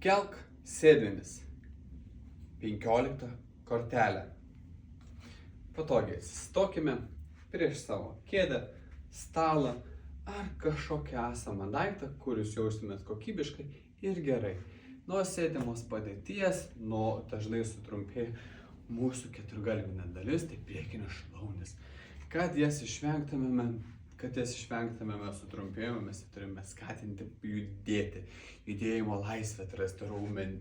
Kelk sėdmenis. 15 kortelė. Patogiai atsistokime prieš savo kėdę, stalą ar kažkokią esamą daiktą, kur jūs jaustumėt kokybiškai ir gerai. Nuo sėdimos padėties, dažnai sutrumpėja mūsų keturgalvinė dalis, tai priekinės šlaunis. Kad jas išvengtumėme sutrumpėjimo, mes turime skatinti judėti, judėjimo laisvę atrasti,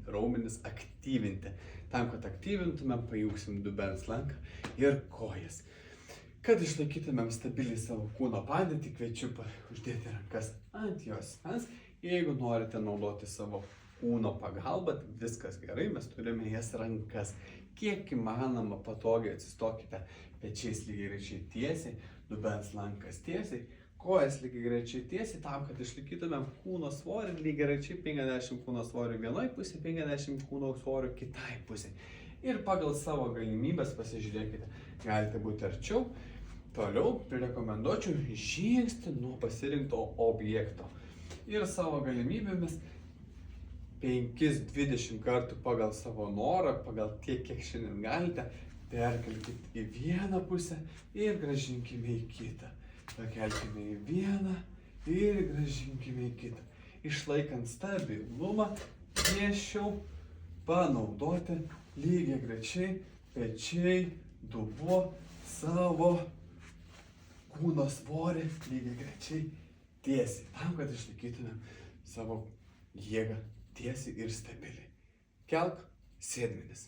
raumenis aktyvinti. Tam, kad aktyvintume, pajungsim dubens lanką ir kojas. Kad išlaikytumėm stabiliai savo kūno padėtį, kviečiu uždėti rankas ant jos asmens. Jeigu norite naudoti savo kūno pagalbą, viskas gerai, mes turime jas rankas. Kiek įmanoma patogiai atsistokite pečiais lygiagrečiai tiesiai, dubens lankas tiesiai, kojas lygiagrečiai tiesiai, tam, kad išlaikytumėm kūno svorį lygiagrečiai 50 kūno svorio vienoj pusėje, 50 kūno svorio kitai pusėje. Ir pagal savo galimybės pasižiūrėkite, galite būti arčiau. Toliau rekomenduočiau žingsnį nuo pasirinkto objekto. Ir savo galimybėmis 5-20 kartų pagal savo norą, pagal tiek, kiek šiandien galite, perkelkite į vieną pusę ir gražinkime į kitą. Pakelkime į vieną ir gražinkime į kitą. Išlaikant stabilumą, kviečiau panaudoti lygiagrečiai pečiai, dubuo, savo kūno svorį lygiagrečiai tiesiai. Tam, kad išlaikytume savo jėgą tiesiai ir stabiliai. Kelk sėdmenis.